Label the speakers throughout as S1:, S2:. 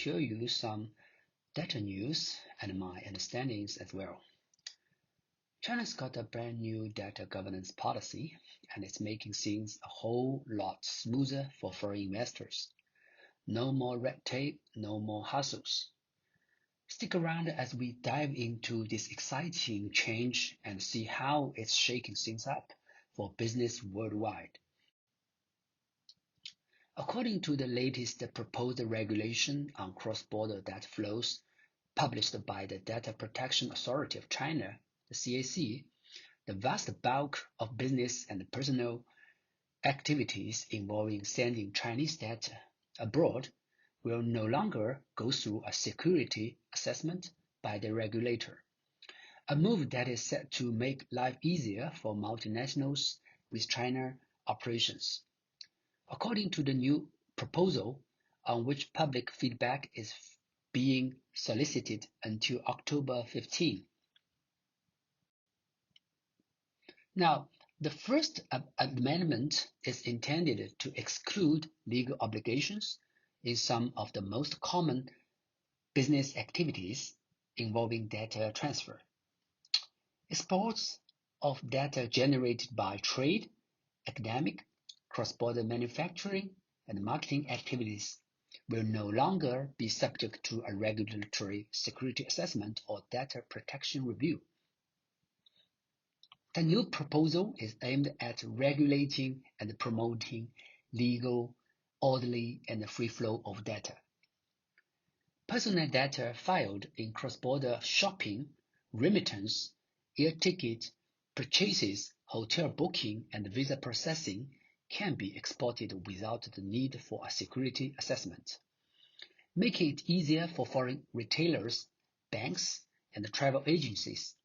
S1: show you some data news and my understandings as well. China's got a brand new data governance policy, and it's making things a whole lot smoother for foreign investors. No more red tape, no more hassles. Stick around as we dive into this exciting change and see how it's shaking things up for business worldwide. According to the latest proposed regulation on cross-border data flows published by the Data Protection Authority of China, the CAC, the vast bulk of business and personal activities involving sending Chinese data abroad will no longer go through a security assessment by the regulator, a move that is set to make life easier for multinationals with China operations. According to the new proposal, on which public feedback is being solicited until October 15. Now, the first amendment is intended to exclude legal obligations in some of the most common business activities involving data transfer. Exports of data generated by trade, academic, cross-border manufacturing, and marketing activities will no longer be subject to a regulatory security assessment or data protection review. The new proposal is aimed at regulating and promoting legal, orderly, and free flow of data. Personal data filed in cross-border shopping, remittance, air ticket purchases, hotel booking, and visa processing can be exported without the need for a security assessment, making it easier for foreign retailers, banks, and travel agencies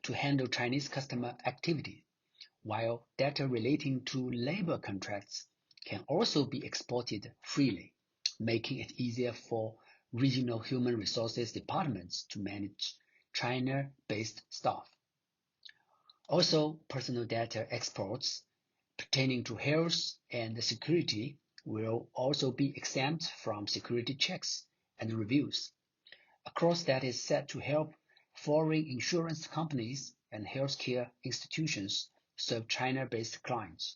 S1: to handle Chinese customer activity, while data relating to labor contracts can also be exported freely, making it easier for regional human resources departments to manage China-based staff. Also, personal data exports pertaining to health and security will also be exempt from security checks and reviews. A clause that is set to help foreign insurance companies and healthcare institutions serve China-based clients.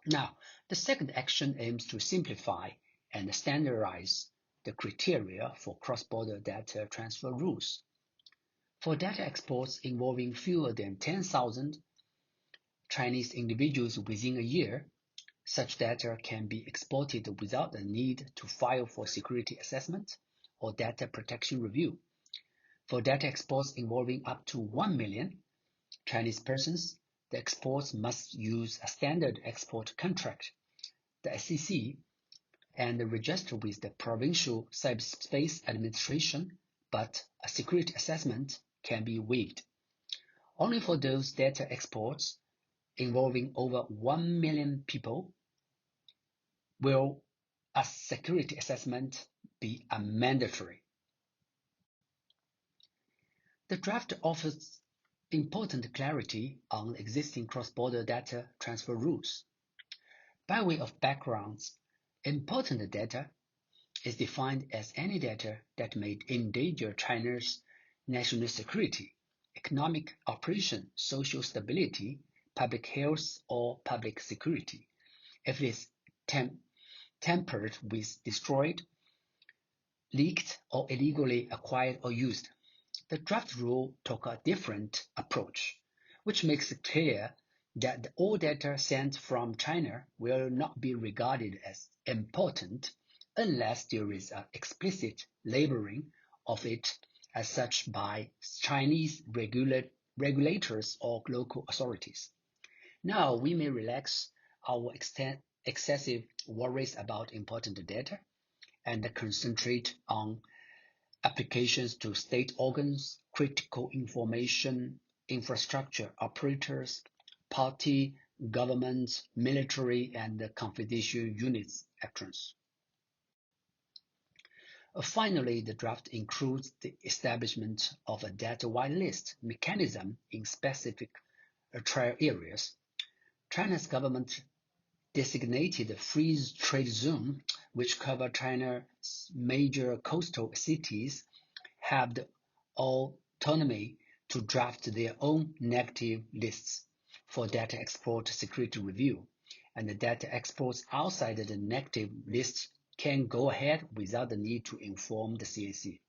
S1: Now, the second action aims to simplify and standardize the criteria for cross-border data transfer rules. For data exports involving fewer than 10,000 Chinese individuals within a year, such data can be exported without the need to file for security assessment or data protection review. For data exports involving up to 1 million Chinese persons, the exports must use a standard export contract, the SEC, and register with the provincial Cyberspace Administration, but a security assessment can be waived. Only for those data exports involving over 1 million people will a security assessment be mandatory. The draft offers important clarity on existing cross-border data transfer rules. By way of background, important data is defined as any data that may endanger China's national security, economic operation, social stability, public health, or public security, if it is tampered with, destroyed, leaked, or illegally acquired or used. The draft rule took a different approach, which makes it clear that all data sent from China will not be regarded as important unless there is an explicit labeling of it as such by Chinese regulators or local authorities. Now we may relax our excessive worries about important data and concentrate on applications to state organs, critical information infrastructure operators, party, government, military, and confidential units actions. Finally, the draft includes the establishment of a data whitelist mechanism in specific trial areas. China's government designated a free trade zone which cover China's major coastal cities, have the autonomy to draft their own negative lists for data export security review, and the data exports outside the negative list can go ahead without the need to inform the CAC.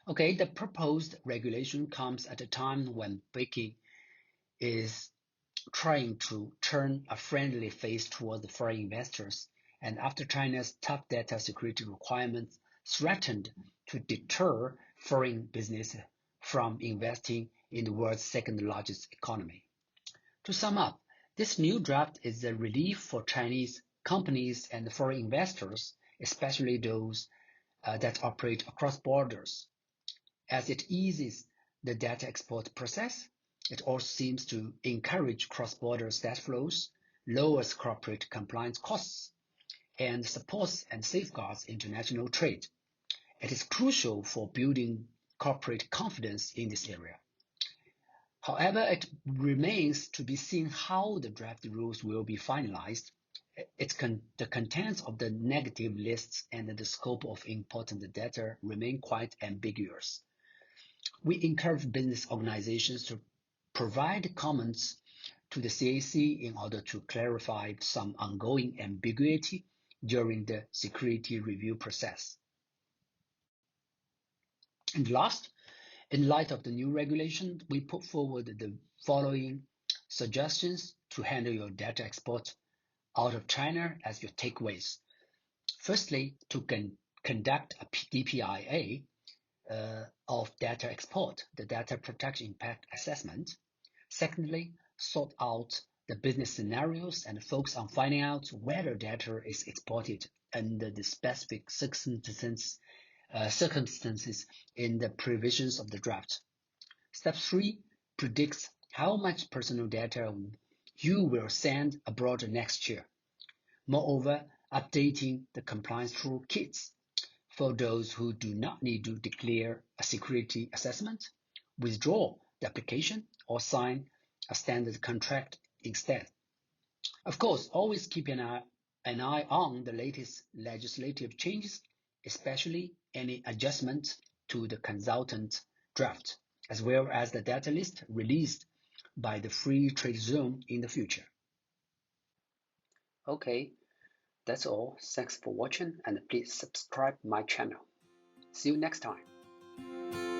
S1: Okay, the proposed regulation comes at a time when Beijing is trying to turn a friendly face toward the foreign investors, and after China's tough data security requirements threatened to deter foreign business from investing in the world's second largest economy. To sum up, this new draft is a relief for Chinese companies and foreign investors, especially those that operate across borders. As it eases the data export process, it also seems to encourage cross-border data flows, lowers corporate compliance costs, and supports and safeguards international trade. It is crucial for building corporate confidence in this area. However, it remains to be seen how the draft rules will be finalized. The contents of the negative lists and the scope of important data remain quite ambiguous. We encourage business organizations to provide comments to the CAC in order to clarify some ongoing ambiguity during the security review process. And last, in light of the new regulation, we put forward the following suggestions to handle your data export out of China as your takeaways. Firstly, to conduct a DPIA of data export, the Data Protection Impact Assessment. Secondly, sort out the business scenarios and focus on finding out whether data is exported under the specific circumstances in the provisions of the draft. Step 3 predicts how much personal data you will send abroad next year. Moreover, updating the compliance toolkits for those who do not need to declare a security assessment, withdraw the application, or sign a standard contract instead. Of course, always keep an eye on the latest legislative changes, especially any adjustment to the consultant draft, as well as the data list released by the Free Trade Zone in the future. Okay, that's all. Thanks for watching, and please subscribe my channel. See you next time.